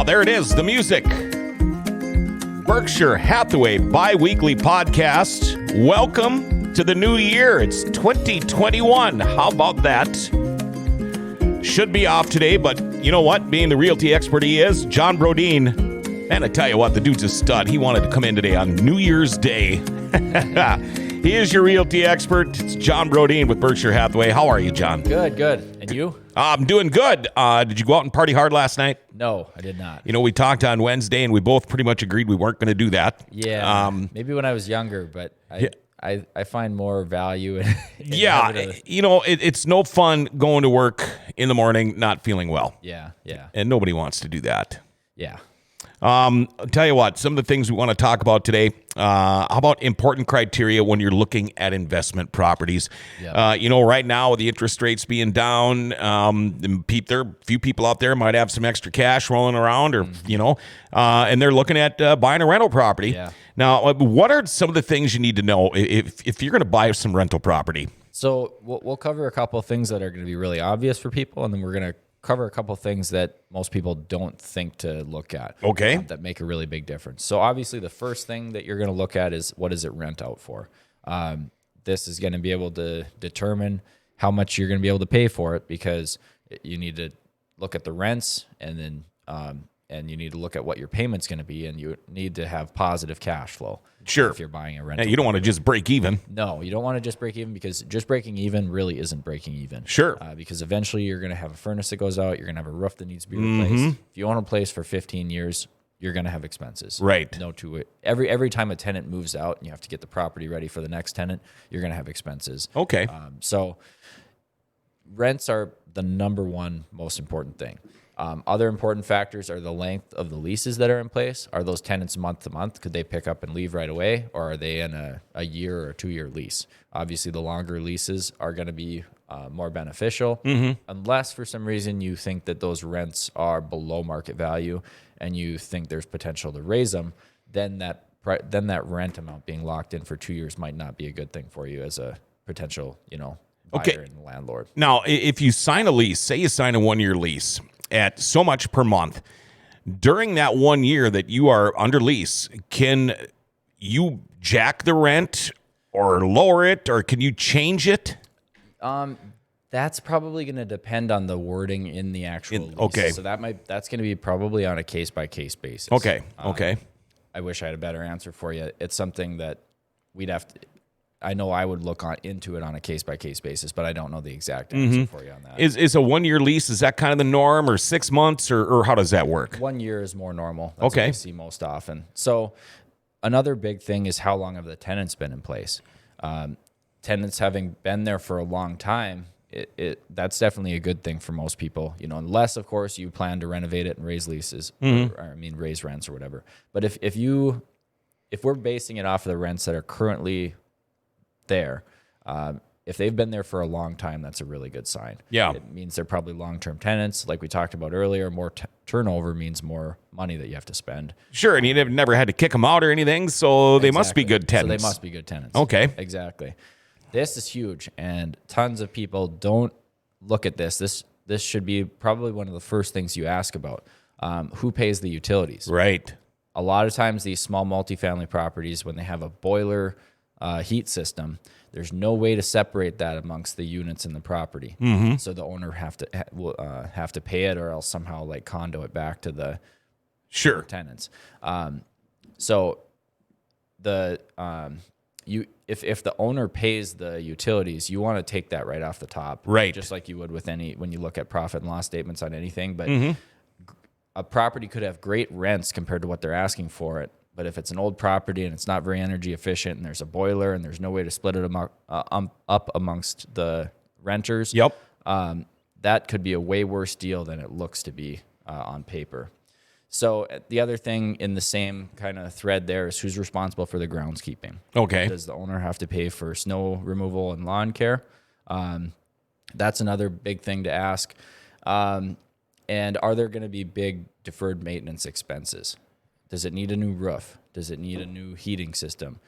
there it is, the music. Berkshire Hathaway bi-weekly podcast. Welcome to the new year. It's 2021. How about that? Should be off today, but you know what? Being the realty expert he is, John Brodeen. And I tell you what, the dude's a stud. He wanted to come in today on New Year's Day. He is your realty expert. It's John Brodeen with Berkshire Hathaway. How are you, John? Good. And you? I'm doing good. Did you go out and party hard last night? No, I did not. You know, we talked on Wednesday, and we both pretty much agreed we weren't going to do that. Yeah, maybe when I was younger, but I find more value in you know, it's no fun going to work in the morning not feeling well. Yeah. And nobody wants to do that. Yeah. I'll tell you what, some of the things we want to talk about today, how about important criteria when you're looking at investment properties? Yeah. You know, right now with the interest rates being down, there are a few people out there might have some extra cash rolling around or, you know, and they're looking at buying a rental property. Yeah. Now, what are some of the things you need to know if you're going to buy some rental property? So we'll cover a couple of things that are going to be really obvious for people, and then we're going to cover a couple of things that most people don't think to look at. Okay. That make a really big difference. So obviously the first thing that you're going to look at is what does it rent out for? This is going to be able to determine how much you're going to be able to pay for it, because you need to look at the rents, and then and you need to look at what your payment's going to be, and you need to have positive cash flow. Sure. If you're buying a rental. Yeah, you don't want to just break even. No, you don't want to just break even, because just breaking even really isn't breaking even. Sure. Because eventually you're going to have a furnace that goes out. You're going to have a roof that needs to be replaced. If you own a place for 15 years, you're going to have expenses. Right. No to it. Every time a tenant moves out and you have to get the property ready for the next tenant, you're going to have expenses. Okay. So rents are the number one most important thing. Other important factors are the length of the leases that are in place. Are those tenants month to month? Could they pick up and leave right away? Or are they in a year or 2 year lease? Obviously, the longer leases are going to be more beneficial, unless for some reason you think that those rents are below market value and you think there's potential to raise them. Then that rent amount being locked in for 2 years might not be a good thing for you as a potential, buyer and landlord. Now, if you sign a lease, say you sign a 1 year lease at so much per month, during that 1 year that you are under lease, can you jack the rent or lower it, or can you change it? That's probably going to depend on the wording in the actual lease. Okay. So that's going to be probably on a case by case basis. Okay. I wish I had a better answer for you. It's something that we'd have to. I know I would look into it on a case-by-case basis, but I don't know the exact answer for you on that. Is a 1 year lease, is that kind of the norm, or 6 months, or how does that work? 1 year is more normal. That's what we see most often. So another big thing is how long have the tenants been in place? Tenants having been there for a long time, that's definitely a good thing for most people, unless, of course, you plan to renovate it and raise leases, raise rents or whatever. But if we're basing it off of the rents that are currently there, if they've been there for a long time, that's a really good sign. Yeah. It means they're probably long-term tenants. Like we talked about earlier, more turnover means more money that you have to spend. Sure, and you've never had to kick them out or anything, so they must be good tenants. So they must be good tenants. Okay. Exactly. This is huge, and tons of people don't look at this. This should be probably one of the first things you ask about. Who pays the utilities? Right. A lot of times these small multifamily properties, when they have a boiler heat system, there's no way to separate that amongst the units in the property. So the owner will have to pay it, or else somehow like condo it back to the tenants. So the if the owner pays the utilities, you want to take that right off the top, right? Just like you would with when you look at profit and loss statements on anything. But a property could have great rents compared to what they're asking for it. But if it's an old property and it's not very energy efficient, and there's a boiler and there's no way to split it up amongst the renters, that could be a way worse deal than it looks to be on paper. So the other thing in the same kind of thread there is who's responsible for the groundskeeping. Okay. Does the owner have to pay for snow removal and lawn care? That's another big thing to ask. And are there going to be big deferred maintenance expenses? Does it need a new roof? Does it need a new heating system?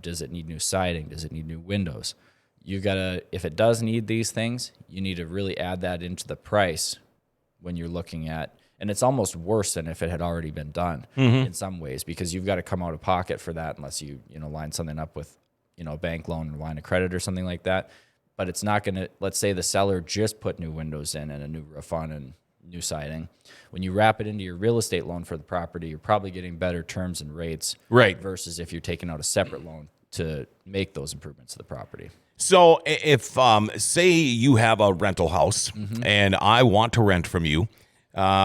Does it need new siding? Does it need new windows? You gotta, if it does need these things, you need to really add that into the price when you're looking at And it's almost worse than if it had already been done in some ways, because you've got to come out of pocket for that unless you line something up with, a bank loan or line of credit or something like that. But it's not going to, let's say the seller just put new windows in and a new roof on and new siding. When you wrap it into your real estate loan for the property, you're probably getting better terms and rates, Right. versus if you're taking out a separate loan to make those improvements to the property. So if, say you have a rental house and I want to rent from you,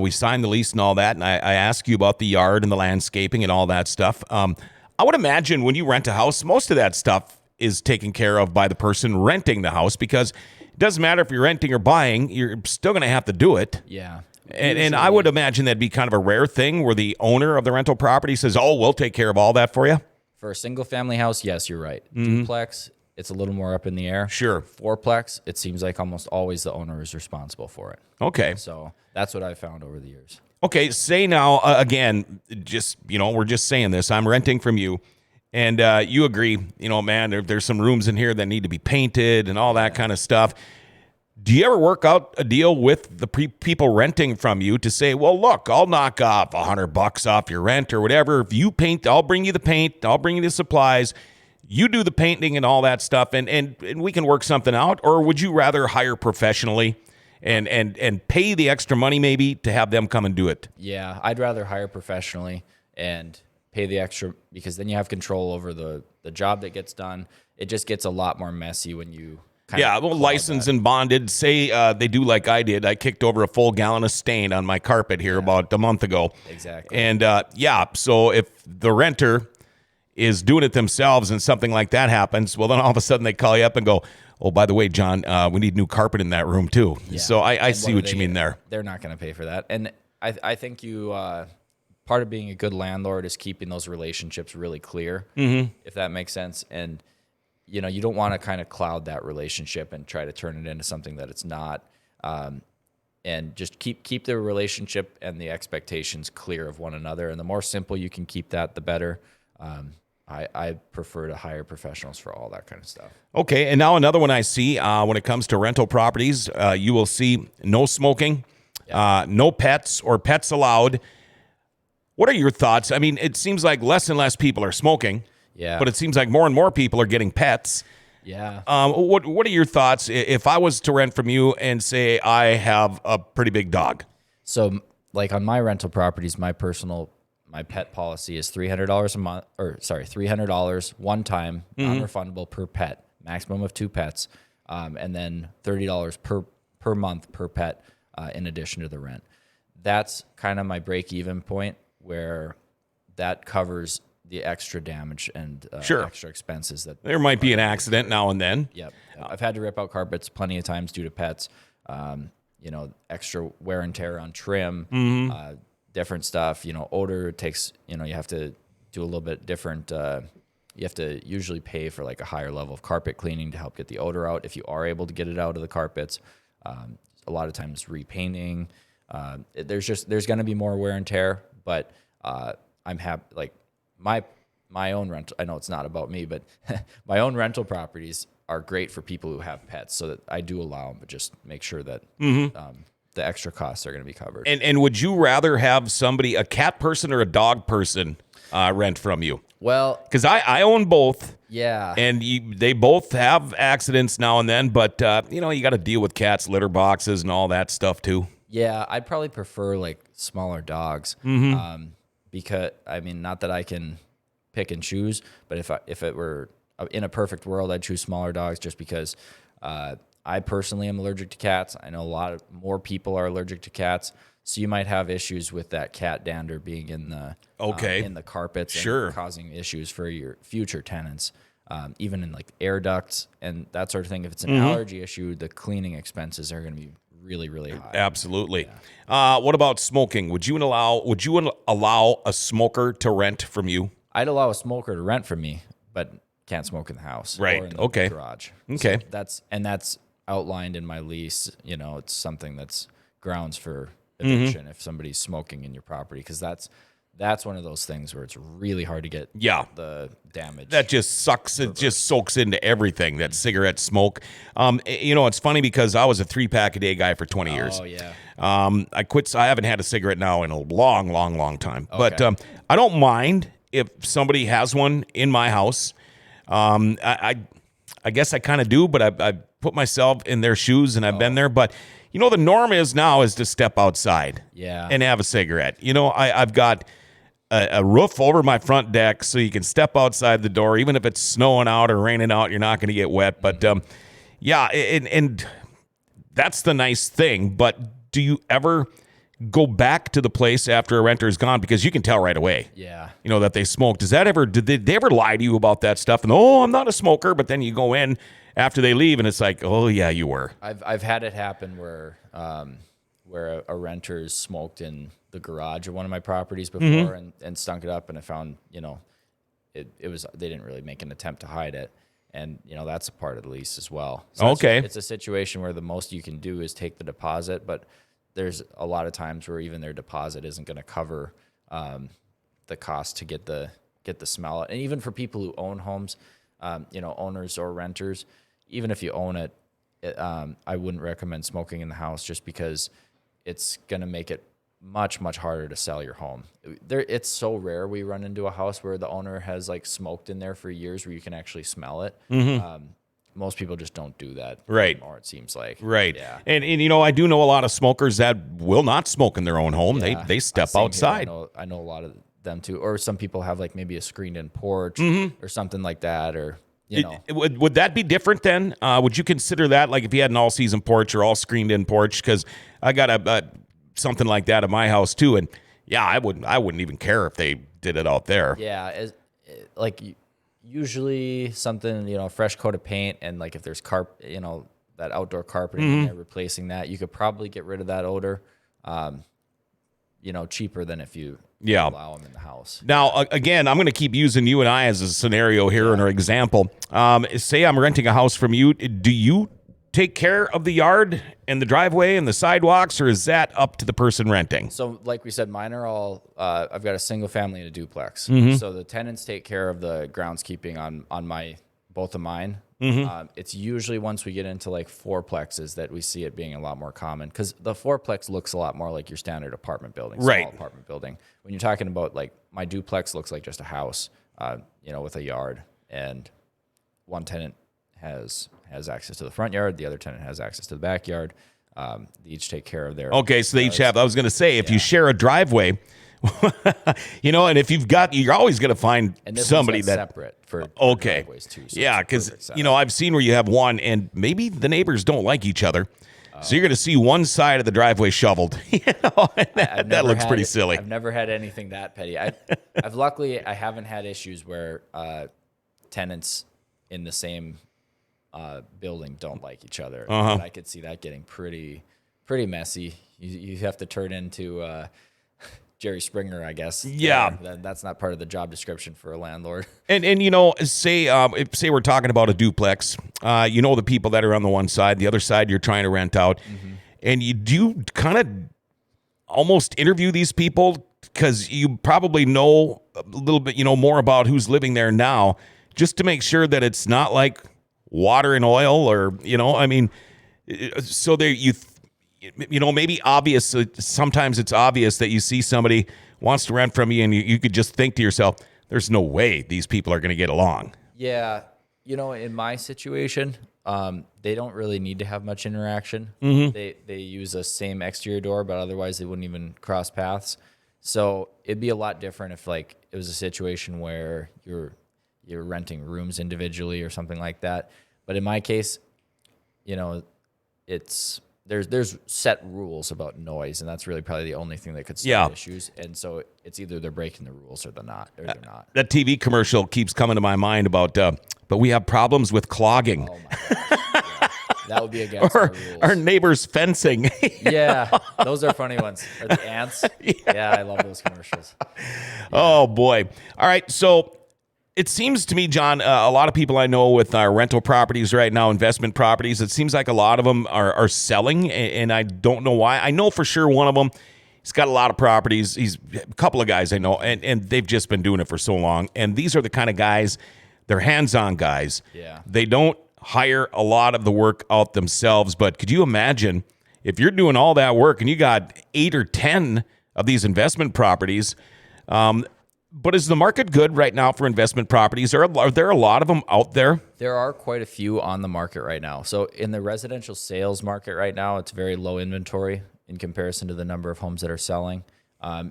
we sign the lease and all that, and I ask you about the yard and the landscaping and all that stuff. I would imagine when you rent a house, most of that stuff is taken care of by the person renting the house, because it doesn't matter if you're renting or buying, you're still going to have to do it. Yeah. And I would imagine that'd be kind of a rare thing where the owner of the rental property says, oh, we'll take care of all that for you. For a single family house, yes, you're right. Duplex, it's a little more up in the air. Sure. Fourplex, it seems like almost always the owner is responsible for it. Okay. So that's what I found over the years. Okay, say now, again, just, we're just saying this. I'm renting from you, and you agree, man, there's some rooms in here that need to be painted and all that kind of stuff. Do you ever work out a deal with the people renting from you to say, well, look, I'll knock off $100 off your rent or whatever. If you paint, I'll bring you the paint, I'll bring you the supplies. You do the painting and all that stuff, and we can work something out? Or would you rather hire professionally and pay the extra money maybe to have them come and do it? Yeah, I'd rather hire professionally and pay the extra, because then you have control over the job that gets done. It just gets a lot more messy when you licensed and bonded. Say they do like I did. I kicked over a full gallon of stain on my carpet here about a month ago. Exactly. And so if the renter is doing it themselves and something like that happens, well, then all of a sudden they call you up and go, oh, by the way, John, we need new carpet in that room too. Yeah. So I see what you mean there. They're not going to pay for that. And I think part of being a good landlord is keeping those relationships really clear, if that makes sense. And, you don't want to kind of cloud that relationship and try to turn it into something that it's not. And just keep the relationship and the expectations clear of one another. And the more simple you can keep that, the better. I prefer to hire professionals for all that kind of stuff. Okay, and now another one I see when it comes to rental properties, you will see no smoking, no pets or pets allowed. What are your thoughts? I mean, it seems like less and less people are smoking, but it seems like more and more people are getting pets. Yeah. What are your thoughts if I was to rent from you and say I have a pretty big dog? So, like on my rental properties, my pet policy is $300 a month, $300 one time, non-refundable per pet, maximum of 2 pets, and then $30 per month per pet in addition to the rent. That's kind of my break-even point, where that covers the extra damage and extra expenses that there might be an accident now and then. Yep. I've had to rip out carpets plenty of times due to pets. Extra wear and tear on trim. Different stuff, odor takes, you have to do a little bit different. You have to usually pay for like a higher level of carpet cleaning to help get the odor out, if you are able to get it out of the carpets. A lot of times repainting. There's going to be more wear and tear, but I'm happy. Like my own rental, I know it's not about me, but my own rental properties are great for people who have pets, so that I do allow them, but just make sure that the extra costs are going to be covered. And would you rather have somebody, a cat person or a dog person, rent from you? Well, because I own both. Yeah. And they both have accidents now and then, but you got to deal with cats, litter boxes, and all that stuff too. Yeah, I'd probably prefer like smaller dogs, because not that I can pick and choose, but if it were in a perfect world, I'd choose smaller dogs, just because I personally am allergic to cats. I know a lot of more people are allergic to cats, so you might have issues with that cat dander being in the in the carpets, and causing issues for your future tenants, even in like air ducts and that sort of thing. If it's an allergy issue, the cleaning expenses are going to be really, really high. Absolutely. Yeah. What about smoking? Would you allow a smoker to rent from you? I'd allow a smoker to rent from me, but can't smoke in the house. Right. Or in the garage. Okay. So that's outlined in my lease. It's something that's grounds for eviction if somebody's smoking in your property, because that's That's one of those things where it's really hard to get Yeah. the damage. That just sucks. It just soaks into everything, that cigarette smoke. It's funny because I was a 3-pack a day guy for 20 years. Oh, yeah. I quit. So I haven't had a cigarette now in a long, long, long time. But Okay. I don't mind if somebody has one in my house. I guess I kind of do, but I put myself in their shoes and I've been there. But, the norm is to step outside Yeah. and have a cigarette. I've got a roof over my front deck so you can step outside the door. Even if it's snowing out or raining out, you're not going to get wet. But, yeah, and that's the nice thing. But do you ever go back to the place after a renter is gone? Because you can tell right away. Yeah. That they smoked. Did they ever lie to you about that stuff? And, I'm not a smoker. But then you go in after they leave and it's like, oh, yeah, you were. I've had it happen where a renter's smoked in the garage of one of my properties before and stunk it up, and I found, it was, they didn't really make an attempt to hide it. And, that's a part of the lease as well. So Okay. It's a situation where the most you can do is take the deposit, but there's a lot of times where even their deposit isn't going to cover the cost to get the smell out. And even for people who own homes, owners or renters, even if you own it, I wouldn't recommend smoking in the house just because it's going to make it much, much harder to sell your home. It's so rare we run into a house where the owner has like smoked in there for years where you can actually smell it. Most people just don't do that Right. anymore, it seems like. Right. Yeah. And I do know a lot of smokers that will not smoke in their own home. Yeah. They step Same here. outside. I know a lot of them too. Or some people have like maybe a screened-in porch or something like that, or Would that be different then? Would you consider that, like if you had an all-season porch or all screened-in porch? Because I got a something like that at my house too, and yeah, I wouldn't even care if they did it out there. Yeah, usually something, a fresh coat of paint, and like if there's that outdoor carpeting and they're replacing that, you could probably get rid of that odor, cheaper than if you allow them in the house. Now, again, I'm going to keep using you and I as a scenario here in our example. Say I'm renting a house from you. Do you take care of the yard and the driveway and the sidewalks, or is that up to the person renting? So like we said, mine are all, I've got a single family and a duplex. So the tenants take care of the groundskeeping on both of mine. It's usually once we get into like fourplexes that we see it being a lot more common, because the fourplex looks a lot more like your standard apartment building, Right. small apartment building. When you're talking about like my duplex looks like just a house, with a yard, and one tenant has access to the front yard, the other tenant has access to the backyard. They each take care of their. Okay, so they each have. I was going to say, if you share a driveway, and if you're always going to find And this somebody one's that. separate for Okay. driveways too. So Yeah, it's a because perfect setup. I've seen where you have one, and maybe the neighbors don't like each other, so you're going to see one side of the driveway shoveled. And that never looks had pretty it- silly. I've never had anything that petty. I've luckily I haven't had issues where tenants in the same building don't like each other. But I could see that getting pretty messy. You have to turn into Jerry Springer, I guess. Yeah. That's not part of the job description for a landlord. And say we're talking about a duplex, the people that are on the one side, the other side you're trying to rent out, and do you kind of almost interview these people because you probably know a little bit, more about who's living there now, just to make sure that it's not like water and oil, or so there maybe obvious. Sometimes it's obvious that you see somebody wants to rent from you, and you could just think to yourself, "There's no way these people are going to get along." Yeah, in my situation, they don't really need to have much interaction. They use the same exterior door, but otherwise they wouldn't even cross paths. So it'd be a lot different if like it was a situation where you're renting rooms individually or something like that. But in my case, it's there's set rules about noise, and that's really probably the only thing that could start issues. And so it's either they're breaking the rules or they're not. That TV commercial keeps coming to my mind about, but we have problems with clogging. Oh my gosh. Yeah. That would be against our rules. Our neighbors fencing. Yeah, those are funny ones. Or the ants. Yeah, I love those commercials. Oh boy! All right, so it seems to me, John, a lot of people I know with rental properties right now, investment properties, it seems like a lot of them are selling, and I don't know why. I know for sure one of them He's got a lot of properties. He's a couple of guys I know, and they've just been doing it for so long. And these are the kind of guys, they're hands-on guys. Yeah. They don't hire a lot of the work out themselves. But could you imagine if you're doing all that work and you got 8 or 10 of these investment properties? But is the market good right now for investment properties? Are there a lot of them out there? There are quite a few on the market right now. So in the residential sales market right now, it's very low inventory in comparison to the number of homes that are selling.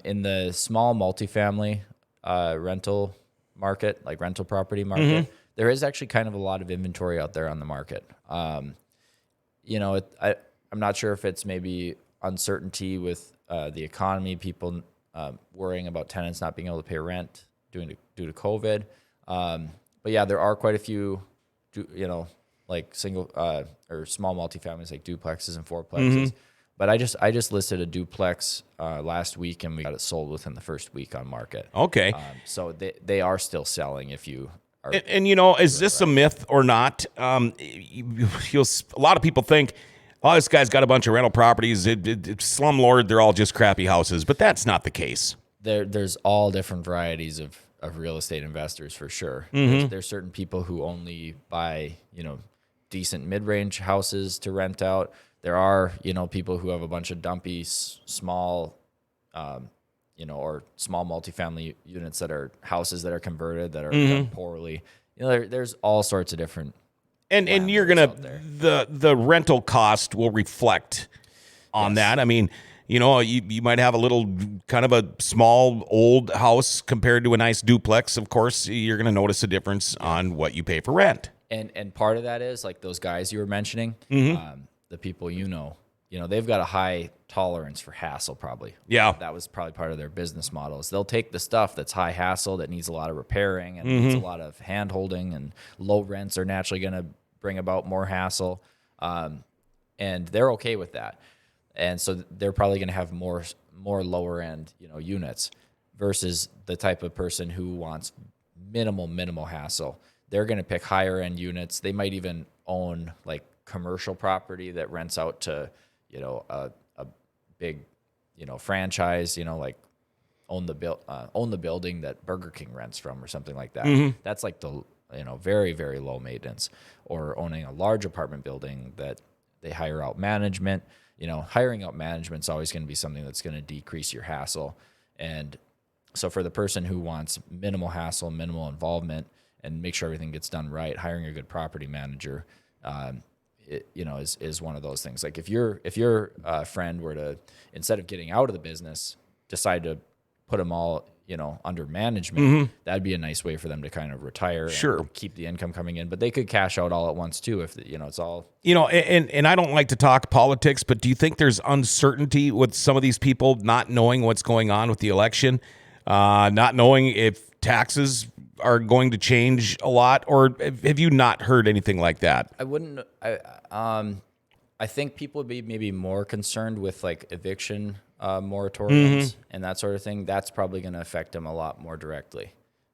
In the small multifamily rental market, like rental property market, there is actually kind of a lot of inventory out there on the market. I'm not sure if it's maybe uncertainty with the economy, people worrying about tenants not being able to pay rent due to COVID. But yeah, there are quite a few, like single or small multifamilies like duplexes and fourplexes. But I just listed a duplex last week, and we got it sold within the first week on market. Okay. So they are still selling if you are. And is this a myth or not? A lot of people think, oh, this guy's got a bunch of rental properties. Slumlord, they're all just crappy houses. But that's not the case. There's all different varieties of real estate investors for sure. There's certain people who only buy, decent mid-range houses to rent out. There are, people who have a bunch of dumpy, small, or small multifamily units that are houses that are converted that are done poorly. There's all sorts of different. And you're gonna the rental cost will reflect on that. I mean, you might have a little kind of a small old house compared to a nice duplex. Of course, you're gonna notice a difference on what you pay for rent. And part of that is like those guys you were mentioning, the people they've got a high tolerance for hassle probably. Yeah. That was probably part of their business model. They'll take the stuff that's high hassle, that needs a lot of repairing and needs a lot of hand holding, and low rents are naturally going to bring about more hassle. And they're okay with that. And so they're probably going to have more lower end, units versus the type of person who wants minimal hassle. They're going to pick higher end units. They might even own like commercial property that rents out to, a big, franchise, like own the building that Burger King rents from or something like that. That's like the, very, very low maintenance. Or owning a large apartment building that they hire out management. Hiring out management's always going to be something that's going to decrease your hassle. And so for the person who wants minimal hassle, minimal involvement, and make sure everything gets done right, hiring a good property manager, is one of those things. Like if your friend were to, instead of getting out of the business, decide to put them all, under management, that'd be a nice way for them to kind of retire and keep the income coming in. But they could cash out all at once too if it's all. And I don't like to talk politics, but do you think there's uncertainty with some of these people not knowing what's going on with the election, not knowing if taxes are going to change a lot, or have you not heard anything like that? I wouldn't. I think people would be maybe more concerned with like eviction moratoriums and that sort of thing. That's probably going to affect them a lot more directly.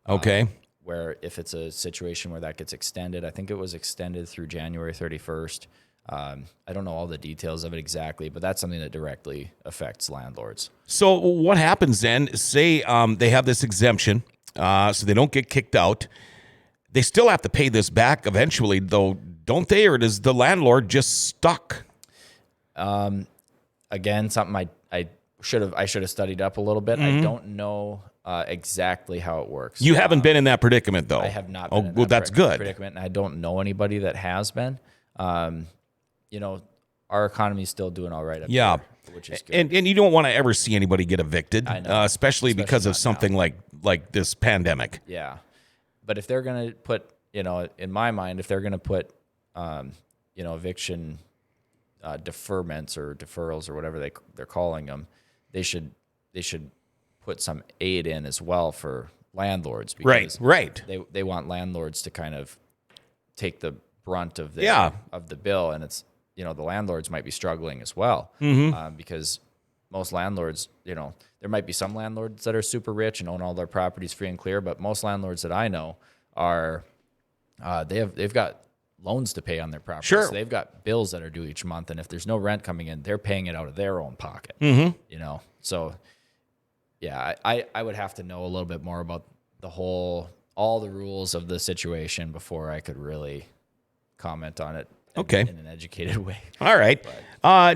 Okay. Where if it's a situation where that gets extended, I think it was extended through January 31st. I don't know all the details of it exactly, but that's something that directly affects landlords. So what happens then? Say they have this exemption, so they don't get kicked out. They still have to pay this back eventually, though, don't they? Or does the landlord just stuck? Again, something I should have studied up a little bit. I don't know exactly how it works. You haven't been in that predicament, though. I have not been in that that's good. predicament, and I don't know anybody that has been. Our economy's still doing all right up here, which is good. And you don't want to ever see anybody get evicted, especially because of something like this pandemic. Yeah. But if they're going to put, in my mind, if they're going to put, eviction deferments or deferrals or whatever they're calling them, they should put some aid in as well for landlords. Because right. They want landlords to kind of take the brunt of the bill, and it's the landlords might be struggling as well because most landlords, there might be some landlords that are super rich and own all their properties free and clear, but most landlords that I know are they've got loans to pay on their property. Sure. So they've got bills that are due each month. And if there's no rent coming in, they're paying it out of their own pocket, you know? So yeah, I would have to know a little bit more about all the rules of the situation before I could really comment on it in an educated way. All right.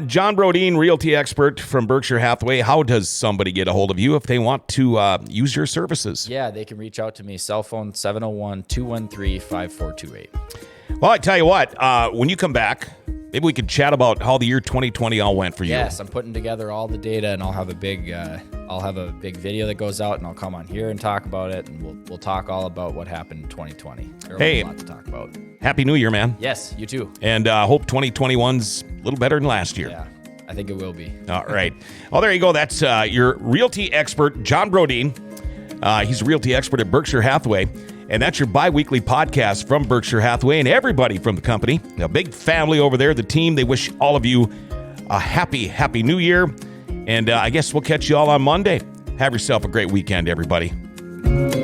John Brodeen, realty expert from Berkshire Hathaway. How does somebody get a hold of you if they want to use your services? Yeah, they can reach out to me. Cell phone 701-213-5428. Well, I tell you what, when you come back, maybe we could chat about how the year 2020 all went for you. Yes, I'm putting together all the data, and I'll have a big video that goes out, and I'll come on here and talk about it, and we'll talk all about what happened in 2020. There'll be a lot to talk about. Happy New Year, man. Yes, you too. And hope 2021's a little better than last year. Yeah, I think it will be. All right. Well, there you go. That's your realty expert, John Brodeen. He's a realty expert at Berkshire Hathaway. And that's your bi-weekly podcast from Berkshire Hathaway and everybody from the company. A big family over there, the team. They wish all of you a happy New Year. And I guess we'll catch you all on Monday. Have yourself a great weekend, everybody.